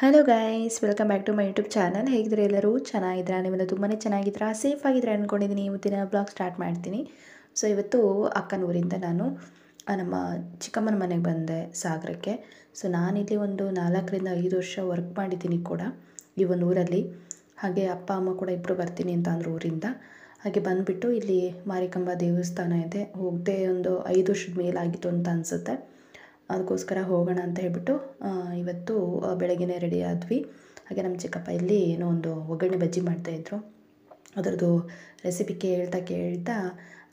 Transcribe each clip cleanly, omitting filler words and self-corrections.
Hello guys, welcome back to my YouTube channel. ಹೇಗಿದ್ರೆ ಎಲ್ಲರೂ ಚೆನ್ನಾಗಿದ್ದೀರಾ? ನೀವೆಲ್ಲ ತುಂಬಾ ಚೆನ್ನಾಗಿದ್ದೀರಾ, ಸೇಫ್ ಆಗಿದ್ರೆ ಅಂದ್ಕೊಂಡಿದ್ದೀನಿ. ಇವತ್ತಿನ ಬ್ಲಾಗ್ ಸ್ಟಾರ್ಟ್ ಮಾಡ್ತೀನಿ. ಸೊ ಇವತ್ತು ಅಕ್ಕನ ಊರಿಂದ ನಾನು ನಮ್ಮ ಚಿಕ್ಕಮ್ಮನ ಮನೆಗೆ ಬಂದೆ ಸಾಗರಕ್ಕೆ. ಸೊ ನಾನಿಲ್ಲಿ ಒಂದು 4-5 ವರ್ಷ ವರ್ಕ್ ಮಾಡಿದ್ದೀನಿ ಕೂಡ ಈ ಒಂದು ಊರಲ್ಲಿ. ಹಾಗೆ ಅಪ್ಪ ಅಮ್ಮ ಕೂಡ ಇಬ್ಬರು ಬರ್ತೀನಿ ಅಂತ ಅಂದರು ಊರಿಂದ. ಹಾಗೆ ಬಂದುಬಿಟ್ಟು ಇಲ್ಲಿ ಮಾರಿಕಾಂಬ ದೇವಸ್ಥಾನ ಇದೆ, ಹೋಗದೆ ಒಂದು 5 ವರ್ಷದ ಮೇಲಾಗಿತ್ತು ಅಂತ ಅನಿಸುತ್ತೆ. ಅದಕ್ಕೋಸ್ಕರ ಹೋಗೋಣ ಅಂತ ಹೇಳ್ಬಿಟ್ಟು ಇವತ್ತು ಬೆಳಗ್ಗೆನೇ ರೆಡಿ ಆದ್ವಿ. ಹಾಗೆ ನಮ್ಮ ಚಿಕ್ಕಪ್ಪ ಇಲ್ಲಿ ಏನೋ ಒಂದು ಒಗ್ಗರಣೆ ಬಜ್ಜಿ ಮಾಡ್ತಾಯಿದ್ರು. ಅದರದ್ದು ರೆಸಿಪಿ ಕೇಳ್ತಾ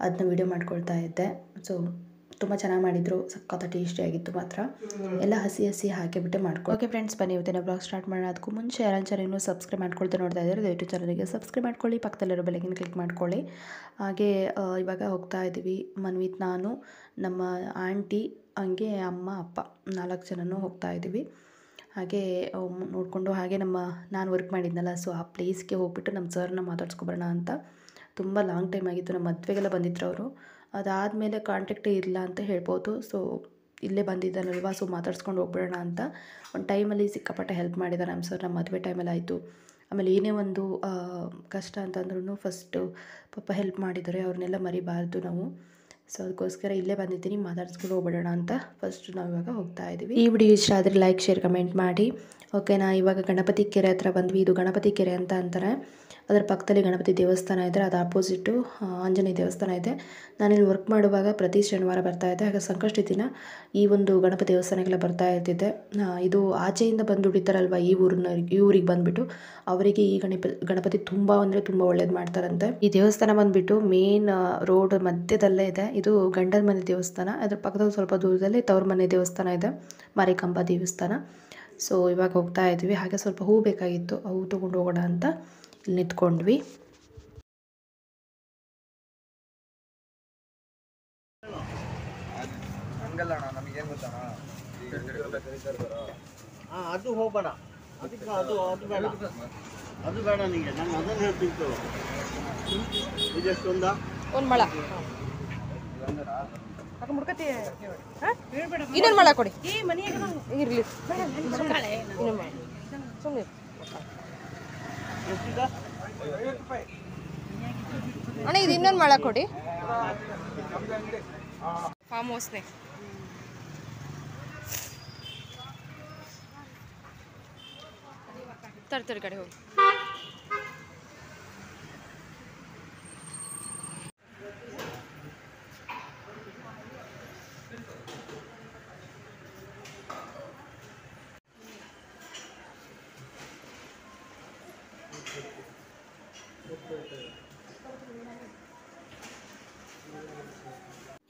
ಅದನ್ನ ವೀಡಿಯೋ ಮಾಡ್ಕೊಳ್ತಾ ಇದ್ದೆ. ಸೊ ತುಂಬ ಚೆನ್ನಾಗಿ ಮಾಡಿದರು, ಸಖತ್ತ ಟೇಸ್ಟಿಯಾಗಿತ್ತು ಮಾತ್ರ. ಎಲ್ಲ ಹಸಿ ಹಾಕಿಬಿಟ್ಟೆ ಮಾಡ್ಕೊ. ಓಕೆ ಫ್ರೆಂಡ್ಸ್, ಬನ್ನಿ ಇವತ್ತಿನ ಬ್ಲಾಗ್ ಸ್ಟಾರ್ಟ್ ಮಾಡೋಣ. ಅದಕ್ಕೂ ಮುಂಚೆ ಯಾರು ಚಾನಲ್ನು ಸಬ್ಸ್ಕ್ರೈಬ್ ಮಾಡ್ಕೊಳ್ತಾ ನೋಡ್ತಾ ಇದ್ದಾರೆ, ದಯವಿಟ್ಟು ಚಾನಲ್ಗೆ ಸಬ್ಸ್ಕ್ರೈಬ್ ಮಾಡ್ಕೊಳ್ಳಿ, ಪಕ್ಕದಲ್ಲಿರೋ ಬೆಲ್ಲೈಕನ್ ಕ್ಲಿಕ್ ಮಾಡ್ಕೊಳ್ಳಿ. ಹಾಗೆ ಇವಾಗ ಹೋಗ್ತಾ ಇದ್ದೀವಿ ಮನ್ವಿತ್, ನಾನು, ನಮ್ಮ ಆಂಟಿ, ಹಂಗೆ ಅಮ್ಮ ಅಪ್ಪ 4 ಜನನೂ ಹೋಗ್ತಾ ಇದ್ದೀವಿ. ಹಾಗೆ ನೋಡಿಕೊಂಡು ಹಾಗೆ ನಾನು ವರ್ಕ್ ಮಾಡಿದ್ನಲ್ಲ, ಸೊ ಆ ಪ್ಲೇಸ್ಗೆ ಹೋಗ್ಬಿಟ್ಟು ನಮ್ಮ ಸರ್ನ ಮಾತಾಡ್ಸ್ಕೊಬರೋಣ ಅಂತ. ತುಂಬ ಲಾಂಗ್ ಟೈಮ್ ಆಗಿತ್ತು, ನಮ್ಮ ಮದುವೆಗೆಲ್ಲ ಬಂದಿದ್ರು ಅವರು. ಅದಾದಮೇಲೆ ಕಾಂಟ್ಯಾಕ್ಟೇ ಇಲ್ಲ ಅಂತ ಹೇಳ್ಬೋದು. ಸೊ ಇಲ್ಲೇ ಬಂದಿದ್ದಾನಲ್ವ, ಸೊ ಮಾತಾಡ್ಸ್ಕೊಂಡು ಹೋಗ್ಬಿಡೋಣ ಅಂತ. ಒಂದು ಟೈಮಲ್ಲಿ ಸಿಕ್ಕಾಪಟ್ಟೆ ಹೆಲ್ಪ್ ಮಾಡಿದ್ದಾರೆ ನಮ್ಮ ಸರ್. ನಮ್ಮ ಮದುವೆ ಟೈಮಲ್ಲಿ ಆಯಿತು. ಆಮೇಲೆ ಏನೇ ಒಂದು ಕಷ್ಟ ಅಂತಂದ್ರೂ ಫಸ್ಟು ಪಾಪ ಹೆಲ್ಪ್ ಮಾಡಿದ್ದಾರೆ, ಅವ್ರನ್ನೆಲ್ಲ ಮರಿಬಾರ್ದು ನಾವು. ಸೊ ಅದಕ್ಕೋಸ್ಕರ ಇಲ್ಲೇ ಬಂದಿದ್ದೀನಿ, ಮಾತಾಡ್ಸ್ಕೊಂಡು ಹೋಗ್ಬಿಡೋಣ ಅಂತ ಫಸ್ಟ್ ನಾವು ಇವಾಗ ಹೋಗ್ತಾ ಇದ್ದೀವಿ. ಈ ವಿಡಿಯೋ ಇಷ್ಟ ಆದರೆ ಲೈಕ್, ಶೇರ್, ಕಮೆಂಟ್ ಮಾಡಿ. ಓಕೆನಾ? ಇವಾಗ ಗಣಪತಿ ಕೆರೆ ಹತ್ರ ಬಂದ್ವಿ. ಇದು ಗಣಪತಿ ಕೆರೆ ಅಂತ ಅಂತಾರೆ. ಅದರ ಪಕ್ಕದಲ್ಲಿ ಗಣಪತಿ ದೇವಸ್ಥಾನ ಇದೆ, ಅದು ಆಪೋಸಿಟು ಆಂಜನೇಯ ದೇವಸ್ಥಾನ ಇದೆ. ನಾನಿಲ್ಲಿ ವರ್ಕ್ ಮಾಡುವಾಗ ಪ್ರತಿ ಶನಿವಾರ ಬರ್ತಾಯಿದ್ದೆ. ಹಾಗೆ ಸಂಕಷ್ಟಿ ದಿನ ಈ ಒಂದು ಗಣಪತಿ ದೇವಸ್ಥಾನಕ್ಕೆಲ್ಲ ಬರ್ತಾ ಇರ್ತಿದ್ದೆ. ಇದು ಆಚೆಯಿಂದ ಬಂದು ದುಡಿತಾರಲ್ವ ಈ ಊರಿಗೆ ಬಂದುಬಿಟ್ಟು ಅವರಿಗೆ ಈ ಗಣಪತಿ ತುಂಬ ಅಂದರೆ ತುಂಬ ಒಳ್ಳೇದು ಮಾಡ್ತಾರಂತೆ. ಈ ದೇವಸ್ಥಾನ ಬಂದುಬಿಟ್ಟು ಮೇನ್ ರೋಡ್ ಮಧ್ಯದಲ್ಲೇ ಇದೆ. ಇದು ಗಂಡನ ಮನೆ ದೇವಸ್ಥಾನ, ಅದ್ರ ಪಕ್ಕದಲ್ಲಿ ಸ್ವಲ್ಪ ದೂರದಲ್ಲಿ ತವ್ರ ಮನೆ ದೇವಸ್ಥಾನ ಇದೆ, ಮಾರಿಕಾಂಬಾ ದೇವಸ್ಥಾನ. ಸೊ ಇವಾಗ ಹೋಗ್ತಾ ಇದ್ವಿ. ಹಾಗೆ ಸ್ವಲ್ಪ ಹೂ ಬೇಕಾಗಿತ್ತು, ಹೂ ತೊಗೊಂಡು ಹೋಗೋಣ ಅಂತ ಇಲ್ಲಿ ನಿಂತ್ಕೊಂಡ್ವಿ. ಅದು ಹೋಗಬೇಡ, ಅದಕ್ಕೆ ಅದು ಬೇಡ, ಅದು ಬೇಡ ನಿಮಗೆ. ನಾನು ಅದನ್ನು ಹೇಳ್ತಿತ್ತು. ಇದೆಷ್ಟೊಂದ ಒಂದು ಮಳ ಇನ್ನೊಂದು ಮಳ ಕೊಡಿ, ಇರಲಿ ಸುಮ್ಮನೆ. ಅಣ್ಣ ಇದು ಇನ್ನೊಂದು ಮಳ ಕೊಡಿ. ಫಾರ್ಮ್ ಹೌಸ್ನೇ ತರ್ತಾರೆ ಕಡೆ ಹೋಗಿ.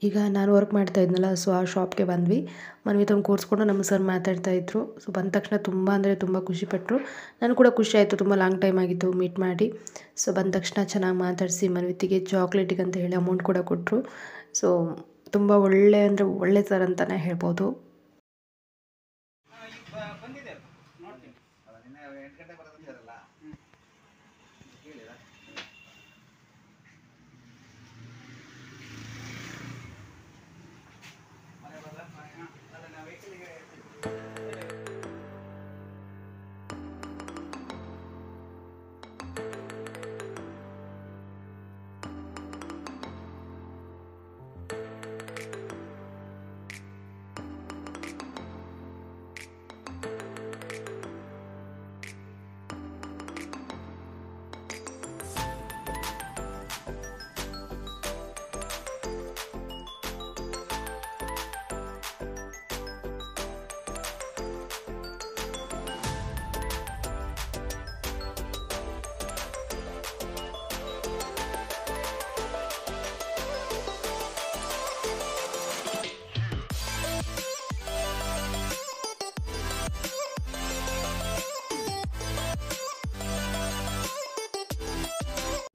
ಈಗ ನಾನು ವರ್ಕ್ ಮಾಡ್ತಾ ಇದ್ನಲ್ಲ, ಸೊ ಆ ಶಾಪ್ಗೆ ಬಂದ್ವಿ. ಮನ್ವಿತಂಗೆ ಕೂರಿಸ್ಕೊಂಡು ನಮ್ಮ ಸರ್ ಮಾತಾಡ್ತಾಯಿದ್ರು. ಸೊ ಬಂದ ತಕ್ಷಣ ತುಂಬ ಅಂದರೆ ತುಂಬ ಖುಷಿಪಟ್ಟರು. ನನಗೆ ಕೂಡ ಖುಷಿ ಆಯಿತು, ತುಂಬ ಲಾಂಗ್ ಟೈಮ್ ಆಗಿತ್ತು ಮೀಟ್ ಮಾಡಿ. ಸೊ ಬಂದ ತಕ್ಷಣ ಚೆನ್ನಾಗಿ ಮಾತಾಡಿಸಿ ಮನ್ವಿತಿಗೆ ಚಾಕ್ಲೇಟಿಗೆ ಅಂತ ಹೇಳಿ ಅಮೌಂಟ್ ಕೂಡ ಕೊಟ್ಟರು. ಸೊ ತುಂಬ ಒಳ್ಳೆ ಸರ್ ಅಂತಲೇ ಹೇಳ್ಬೋದು.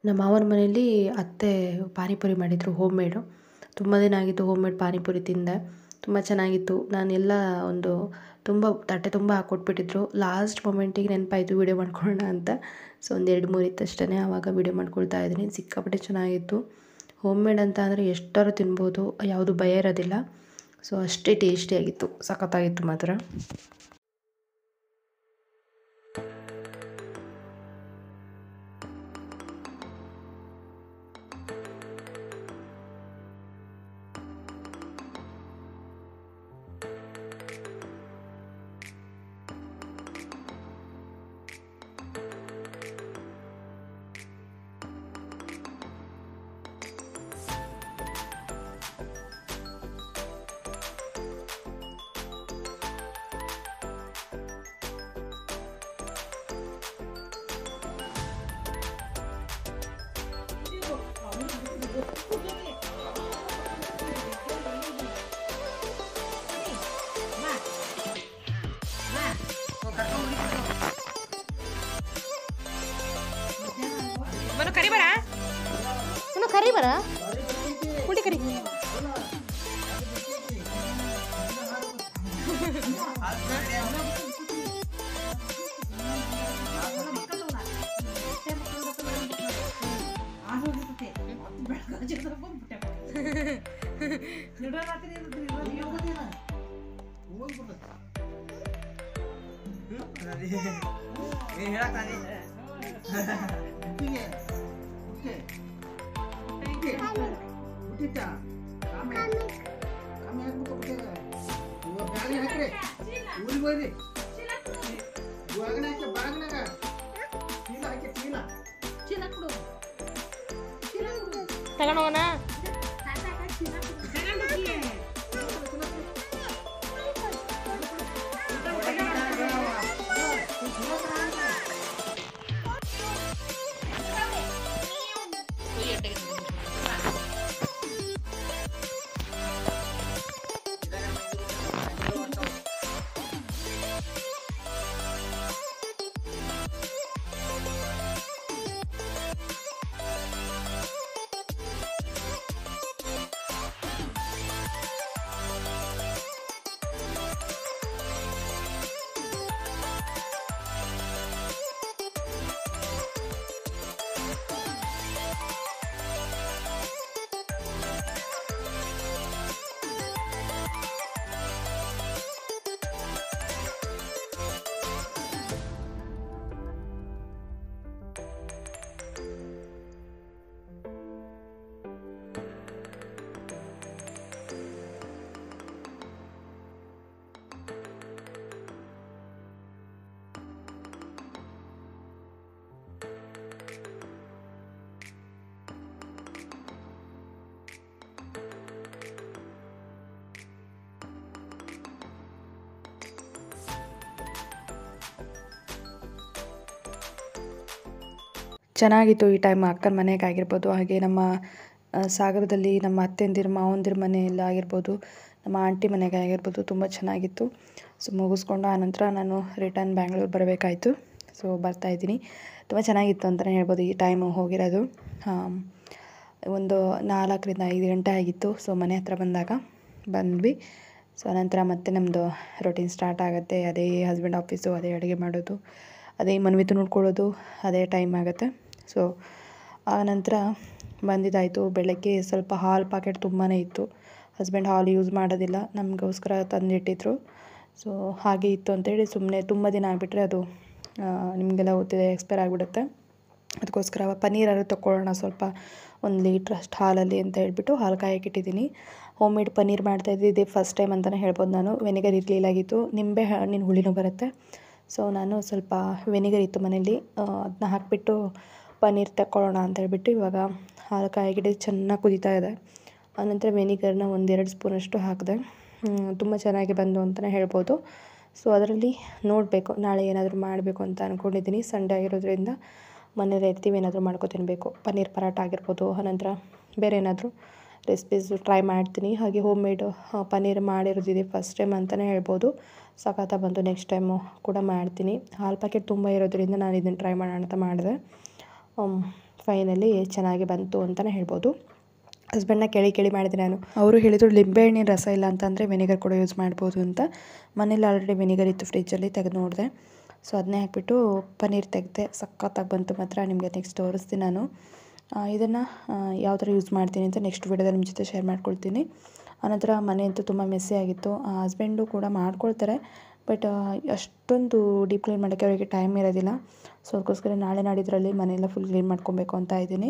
ನಮ್ಮ ಮಾವನ ಮನೆಯಲ್ಲಿ ಅತ್ತೆ ಪಾನಿಪುರಿ ಮಾಡಿದರು, ಹೋಮ್ ಮೇಡು. ತುಂಬ ದಿನ ಆಗಿತ್ತು ಹೋಮ್ ಮೇಡ್ ಪಾನಿಪುರಿ ತಿಂದೆ, ತುಂಬ ಚೆನ್ನಾಗಿತ್ತು. ನಾನೆಲ್ಲ ತುಂಬ ತಟ್ಟೆ ತುಂಬ ಹಾಕ್ಕೊಟ್ಬಿಟ್ಟಿದ್ರು. ಲಾಸ್ಟ್ ಮೊಮೆಂಟಿಗೆ ನೆನಪಾಯಿತು ವೀಡಿಯೋ ಮಾಡ್ಕೊಳ್ಳೋಣ ಅಂತ. ಸೊ ಒಂದು 2-3 ಇತ್ತಷ್ಟೇ, ಆವಾಗ ವೀಡಿಯೋ ಮಾಡ್ಕೊಳ್ತಾ ಇದ್ದೀನಿ. ಸಿಕ್ಕಾಪಟ್ಟೆ ಚೆನ್ನಾಗಿತ್ತು. ಹೋಮ್ ಮೇಡ್ ಅಂತ ಅಂದರೆ ಎಷ್ಟಾರು ತಿನ್ಬೋದು, ಯಾವುದು ಭಯ ಇರೋದಿಲ್ಲ. ಸೊ ಅಷ್ಟೇ ಟೇಸ್ಟಿಯಾಗಿತ್ತು, ಸಖತ್ತಾಗಿತ್ತು ಮಾತ್ರ. ಕರಿ ಬರ ಕುಡಿ ಕರಿ ತಗೊಂಡೋಗೋಣ ಚೆನ್ನಾಗಿತ್ತು ಈ ಟೈಮ್ ಅಕ್ಕನ ಮನೆಗೆ ಆಗಿರ್ಬೋದು, ಹಾಗೆ ನಮ್ಮ ಸಾಗರದಲ್ಲಿ ನಮ್ಮ ಅತ್ತೆಂದಿರು ಮಾವಂದಿರ ಮನೆಯಲ್ಲಿ ಆಗಿರ್ಬೋದು, ನಮ್ಮ ಆಂಟಿ ಮನೆಗೆ ಆಗಿರ್ಬೋದು ತುಂಬ ಚೆನ್ನಾಗಿತ್ತು. ಸೊ ಮುಗಿಸ್ಕೊಂಡು ಆನಂತರ ನಾನು ರಿಟರ್ನ್ ಬ್ಯಾಂಗ್ಳೂರು ಬರಬೇಕಾಯಿತು. ಸೊ ಬರ್ತಾಯಿದ್ದೀನಿ. ತುಂಬ ಚೆನ್ನಾಗಿತ್ತು ಅಂತಲೇ ಹೇಳ್ಬೋದು ಈ ಟೈಮು ಹೋಗಿರೋದು. ಒಂದು 4ರಿಂದ 5 ಗಂಟೆ ಆಗಿತ್ತು. ಸೊ ಮನೆ ಹತ್ರ ಬಂದ್ವಿ. ಸೊ ನಂತರ ಮತ್ತೆ ನಮ್ಮದು ರೊಟೀನ್ ಸ್ಟಾರ್ಟ್ ಆಗುತ್ತೆ. ಅದೇ ಹಸ್ಬೆಂಡ್ ಆಫೀಸು, ಅದೇ ಅಡುಗೆ ಮಾಡೋದು, ಅದೇ ಮನ್ವಿತು ನೋಡ್ಕೊಳ್ಳೋದು, ಅದೇ ಟೈಮ್ ಆಗುತ್ತೆ. ಸೊ ಆ ನಂತರ ಬಂದಿದ್ದಾಯಿತು. ಬೆಳಗ್ಗೆ ಸ್ವಲ್ಪ ಹಾಲ್ ಪ್ಯಾಕೆಟ್ ತುಂಬಾ ಇತ್ತು. ಹಸ್ಬೆಂಡ್ ಹಾಲು ಯೂಸ್ ಮಾಡೋದಿಲ್ಲ, ನಮಗೋಸ್ಕರ ತಂದಿಟ್ಟಿದ್ರು. ಸೊ ಹಾಗೆ ಇತ್ತು ಅಂತೇಳಿ ಸುಮ್ಮನೆ ತುಂಬ ದಿನ ಆಗಿಬಿಟ್ರೆ ಅದು ನಿಮಗೆಲ್ಲ ಗೊತ್ತಿದೆ ಎಕ್ಸ್ಪೈರ್ ಆಗಿಬಿಡುತ್ತೆ. ಅದಕ್ಕೋಸ್ಕರ ಪನ್ನೀರಾದ್ರು ತೊಗೊಳ್ಳೋಣ ಸ್ವಲ್ಪ 1 ಲೀಟ್ರ್ ಅಷ್ಟು ಹಾಲಲ್ಲಿ ಅಂತ ಹೇಳ್ಬಿಟ್ಟು ಹಾಲು ಕಾಯಕ್ಕೆ ಇಟ್ಟಿದ್ದೀನಿ. ಹೋಮ್ ಮೇಡ್ ಪನ್ನೀರ್ ಮಾಡ್ತಾಯಿದ್ದೆ. ಇದೇ ಫಸ್ಟ್ ಟೈಮ್ ಅಂತಲೇ ಹೇಳ್ಬೋದು ನಾನು. ವೆನಿಗರ್ ಇರಲಿಲ್ಲಾಗಿತ್ತು, ನಿಂಬೆ ಹಣ್ಣಿನ ಹುಳಿನೂ ಬರುತ್ತೆ. ಸೊ ನಾನು ಸ್ವಲ್ಪ ವೆನಿಗರ್ ಇತ್ತು ಮನೇಲಿ, ಅದನ್ನ ಹಾಕಿಬಿಟ್ಟು ಪನ್ನೀರ್ ತಗೊಳ್ಳೋಣ ಅಂತ ಹೇಳ್ಬಿಟ್ಟು ಇವಾಗ ಹಾಲು ಕಾಯಕ್ಕಿಟ್ಟು ಚೆನ್ನಾಗಿ ಕುದೀತಾ ಇದೆ. ಆನಂತರ ವೆನಿಗರ್ನ 1-2 ಸ್ಪೂನಷ್ಟು ಹಾಕಿದೆ. ತುಂಬ ಚೆನ್ನಾಗಿ ಬಂದು ಅಂತಲೇ ಹೇಳ್ಬೋದು. ಸೊ ಅದರಲ್ಲಿ ನೋಡಬೇಕು, ನಾಳೆ ಏನಾದರೂ ಮಾಡಬೇಕು ಅಂತ ಅಂದ್ಕೊಂಡಿದ್ದೀನಿ. ಸಂಡೇ ಆಗಿರೋದ್ರಿಂದ ಮನೇಲಿ ಇರ್ತೀವಿ, ಏನಾದರೂ ಮಾಡ್ಕೊ ತಿನ್ನಬೇಕು. ಪನ್ನೀರ್ ಪರಾಟ ಆಗಿರ್ಬೋದು, ಆನಂತರ ಬೇರೆ ಏನಾದರೂ ರೆಸಿಪೀಸ್ ಟ್ರೈ ಮಾಡ್ತೀನಿ. ಹಾಗೆ ಹೋಮ್ ಮೇಡ್ ಪನ್ನೀರ್ ಮಾಡಿರೋದಿದೆ ಫಸ್ಟ್ ಟೈಮ್ ಅಂತಲೇ ಹೇಳ್ಬೋದು. ಸಖತ್ತಾಗಿ ಬಂತು. ನೆಕ್ಸ್ಟ್ ಟೈಮು ಕೂಡ ಮಾಡ್ತೀನಿ. ಹಾಲು ಪ್ಯಾಕೆಟ್ ತುಂಬ ಇರೋದ್ರಿಂದ ನಾನು ಇದನ್ನು ಟ್ರೈ ಮಾಡೋಣ ಅಂತ ಮಾಡಿದೆ. ಫೈನಲಿ ಚೆನ್ನಾಗಿ ಬಂತು ಅಂತಲೇ ಹೇಳ್ಬೋದು. ಹಸ್ಬೆಂಡ್ನ ಕೇಳಿ ಮಾಡಿದೆ ನಾನು. ಅವರು ಹೇಳಿದರು ಲಿಂಬೆಹಣ್ಣಿನ ರಸ ಇಲ್ಲ ಅಂತಂದರೆ ವೆನಿಗರ್ ಕೂಡ ಯೂಸ್ ಮಾಡ್ಬೋದು ಅಂತ. ಮನೇಲಿ ಆಲ್ರೆಡಿ ವೆನಿಗರ್ ಇತ್ತು ಫ್ರಿಜ್ಜಲ್ಲಿ, ತೆಗೆದು ನೋಡಿದೆ. ಸೊ ಅದನ್ನೇ ಹಾಕಿಬಿಟ್ಟು ಪನ್ನೀರ್ ತೆಗೆದೆ. ಸಖತ್ತಾಗಿ ಬಂತು ಮಾತ್ರ. ನಿಮಗೆ ನೆಕ್ಸ್ಟ್ ತೋರಿಸ್ತೀನಿ ನಾನು. ಇದನ್ನು ಯಾವ ಥರ ಯೂಸ್ ಮಾಡ್ತೀನಿ ಅಂತ ನೆಕ್ಸ್ಟ್ ವೀಡಿಯೋದಲ್ಲಿ ನಿಮ್ಮ ಜೊತೆ ಶೇರ್ ಮಾಡ್ಕೊಳ್ತೀನಿ. ಆನಂತರ ಮನೆ ಅಂತೂ ತುಂಬ ಮೆಸ್ಸಿ ಆಗಿತ್ತು. ಹಸ್ಬೆಂಡು ಕೂಡ ಮಾಡ್ಕೊಳ್ತಾರೆ, ಬಟ್ ಅಷ್ಟೊಂದು ಡೀಪ್ ಕ್ಲೀನ್ ಮಾಡೋಕ್ಕೆ ಅವರಿಗೆ ಟೈಮ್ ಇರೋದಿಲ್ಲ. ಸೊ ಅದಕ್ಕೋಸ್ಕರ ನಾಳೆ ನಾಡಿದ್ರಲ್ಲಿ ಮನೆಯೆಲ್ಲ ಫುಲ್ ಕ್ಲೀನ್ ಮಾಡ್ಕೊಬೇಕು ಅಂತ ಇದ್ದೀನಿ.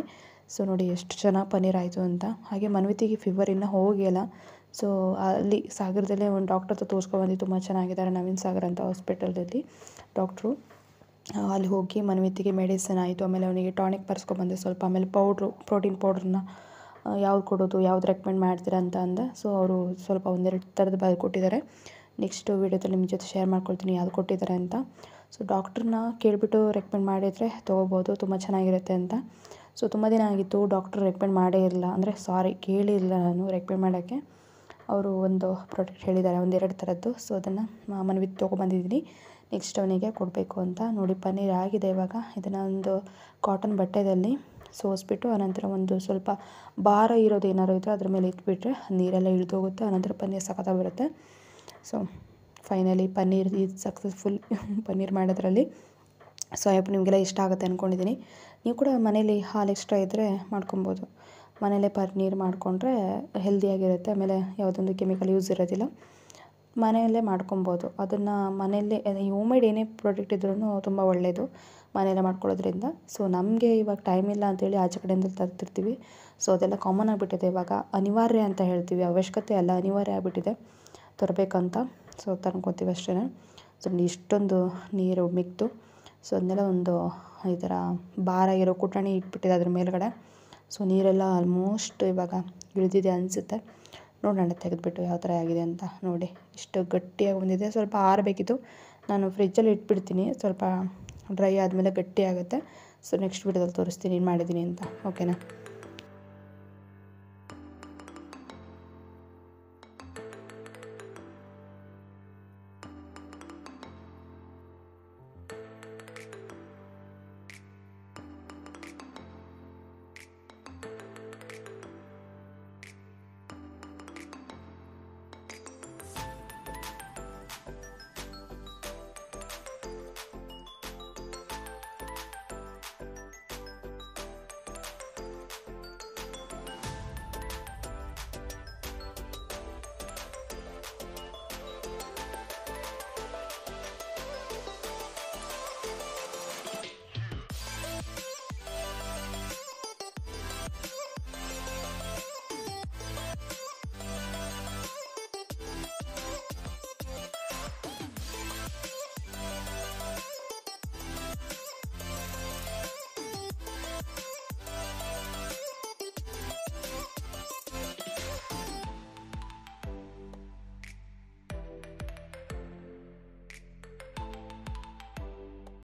ಸೊ ನೋಡಿ ಎಷ್ಟು ಚೆನ್ನಾಗಿ ಪನ್ನೀರ್ ಆಯಿತು ಅಂತ. ಹಾಗೆ ಮನ್ವಿತಿಗೆ ಫೀವರ್ ಇನ್ನೂ ಹೋಗಿಲ್ಲ. ಸೊ ಅಲ್ಲಿ ಸಾಗರದಲ್ಲೇ ಒಂದು ಡಾಕ್ಟರ್ ಹತ್ರ ತೋರಿಸ್ಕೊಬಂದು, ತುಂಬ ಚೆನ್ನಾಗಿದ್ದಾರೆ ನವೀನ್ ಸಾಗರ್ ಅಂತ ಹಾಸ್ಪಿಟಲಲ್ಲಿ ಡಾಕ್ಟ್ರು. ಅಲ್ಲಿ ಹೋಗಿ ಮನ್ವಿತಿಗೆ ಮೆಡಿಸಿನ್ ಆಯಿತು. ಆಮೇಲೆ ಅವನಿಗೆ ಟಾನಿಕ್ ಬರ್ಸ್ಕೊಬಂದೆ ಸ್ವಲ್ಪ. ಆಮೇಲೆ ಪ್ರೋಟೀನ್ ಪೌಡ್ರನ್ನ ಯಾವ್ದು ಕೊಡೋದು, ಯಾವ್ದು ರೆಕಮೆಂಡ್ ಮಾಡ್ತೀರಾ ಅಂತ ಅಂದೆ. ಸೊ ಅವರು ಸ್ವಲ್ಪ 1-2 ಥರದ್ದು ಬರೆದು ಕೊಟ್ಟಿದ್ದಾರೆ. ನೆಕ್ಸ್ಟ್ ವೀಡಿಯೋದಲ್ಲಿ ನಿಮ್ಮ ಜೊತೆ ಶೇರ್ ಮಾಡ್ಕೊಳ್ತೀನಿ ಯಾವ್ದು ಕೊಟ್ಟಿದ್ದಾರೆ ಅಂತ. ಸೊ ಡಾಕ್ಟ್ರನ್ನ ಕೇಳಿಬಿಟ್ಟು ರೆಕಮೆಂಡ್ ಮಾಡಿದರೆ ತೊಗೋಬೋದು, ತುಂಬ ಚೆನ್ನಾಗಿರುತ್ತೆ ಅಂತ. ಸೊ ತುಂಬ ದಿನ ಆಗಿತ್ತು ಡಾಕ್ಟ್ರು ರೆಕಮೆಂಡ್ ಮಾಡೇ ಇಲ್ಲ, ಅಂದರೆ ಕೇಳಿಲ್ಲ ನಾನು ರೆಕಮೆಂಡ್ ಮಾಡೋಕ್ಕೆ. ಅವರು ಒಂದು ಪ್ರಾಡಕ್ಟ್ ಹೇಳಿದ್ದಾರೆ 1-2 ಥರದ್ದು. ಸೊ ಅದನ್ನು ಮನ್ವಿತ್ ತೊಗೊಬಂದಿದ್ದೀನಿ. ನೆಕ್ಸ್ಟ್ ಅವನಿಗೆ ಕೊಡಬೇಕು ಅಂತ. ನೋಡಿ ಪನ್ನೀರ್ ಆಗಿದೆ ಇವಾಗ. ಇದನ್ನು ಒಂದು ಕಾಟನ್ ಬಟ್ಟೆಯಲ್ಲಿ ಸೋಸ್ಬಿಟ್ಟು ಆನಂತರ ಒಂದು ಸ್ವಲ್ಪ ಭಾರ ಇರೋದು ಏನಾರು ಇದ್ದರೆ ಅದ್ರ ಮೇಲೆ ಇಟ್ಬಿಟ್ರೆ ನೀರೆಲ್ಲ ಇಳಿದೋಗುತ್ತೆ. ಆನಂತರ ಪನ್ನೀರ್ ಸಖತ್ತಾಗಿ ಬರುತ್ತೆ. ಸೊ ಫೈನಲಿ ಪನ್ನೀರ್ ಇದು ಸಕ್ಸಸ್ಫುಲ್ ಪನ್ನೀರ್ ಮಾಡೋದ್ರಲ್ಲಿ. ಸೊ ಐ ಹೋಪ್ ನಿಮಗೆಲ್ಲ ಇಷ್ಟ ಆಗುತ್ತೆ ಅಂದ್ಕೊಂಡಿದ್ದೀನಿ. ನೀವು ಕೂಡ ಮನೇಲಿ ಹಾಲು ಎಕ್ಸ್ಟ್ರಾ ಇದ್ದರೆ ಮಾಡ್ಕೊಬೋದು. ಮನೇಲೇ ಪನ್ನೀರ್ ಮಾಡಿಕೊಂಡ್ರೆ ಹೆಲ್ದಿಯಾಗಿರುತ್ತೆ. ಆಮೇಲೆ ಯಾವುದೊಂದು ಕೆಮಿಕಲ್ ಯೂಸ್ ಇರೋದಿಲ್ಲ. ಮನೆಯಲ್ಲೇ ಮಾಡ್ಕೊಬೋದು. ಅದನ್ನು ಮನೆಯಲ್ಲೇ ಈ ಹೋಮ್ಮೇಡ್ ಏನೇ ಪ್ರಾಡಕ್ಟ್ ಇದ್ರೂ ತುಂಬ ಒಳ್ಳೆಯದು ಮನೆಯಲ್ಲೇ ಮಾಡ್ಕೊಳ್ಳೋದ್ರಿಂದ. ಸೊ ನಮಗೆ ಇವಾಗ ಟೈಮ್ ಇಲ್ಲ ಅಂತೇಳಿ ಆಚೆ ಕಡೆಯಿಂದ ತರ್ತಿರ್ತೀವಿ. ಸೊ ಅದೆಲ್ಲ ಕಾಮನ್ ಆಗಿಬಿಟ್ಟಿದೆ ಇವಾಗ. ಅನಿವಾರ್ಯ ಅಂತ ಹೇಳ್ತೀವಿ, ಅವಶ್ಯಕತೆ ಅಲ್ಲ, ಅನಿವಾರ್ಯ ಆಗಿಬಿಟ್ಟಿದೆ ತರಬೇಕಂತ. ಸೊ ತಂದ್ಕೊತೀವಿ ಅಷ್ಟೇ. ಸೊ ಇಷ್ಟೊಂದು ನೀರು ಮಿಕ್ತು. ಸೊ ಅದನ್ನೆಲ್ಲ ಒಂದು ಈ ಥರ ಭಾರ ಇರೋ ಕುಟಾಣಿ ಇಟ್ಬಿಟ್ಟಿದೆ ಅದ್ರ ಮೇಲ್ಗಡೆ. ಸೊ ನೀರೆಲ್ಲ ಆಲ್ಮೋಸ್ಟ್ ಇವಾಗ ಇಳಿದಿದೆ ಅನಿಸುತ್ತೆ. ನೋಡೋಣ ತೆಗೆದುಬಿಟ್ಟು ಯಾವ ಥರ ಆಗಿದೆ ಅಂತ. ನೋಡಿ ಇಷ್ಟು ಗಟ್ಟಿಯಾಗಿ ಬಂದಿದೆ. ಸ್ವಲ್ಪ ಆರಬೇಕಿತ್ತು. ನಾನು ಫ್ರಿಜ್ಜಲ್ಲಿ ಇಟ್ಬಿಡ್ತೀನಿ, ಸ್ವಲ್ಪ ಡ್ರೈ ಆದಮೇಲೆ ಗಟ್ಟಿ ಆಗುತ್ತೆ. ಸೊ ನೆಕ್ಸ್ಟ್ ವಿಡಿಯೋದಲ್ಲಿ ತೋರಿಸ್ತೀನಿ ಏನು ಮಾಡಿದ್ದೀನಿ ಅಂತ. ಓಕೆನಾ.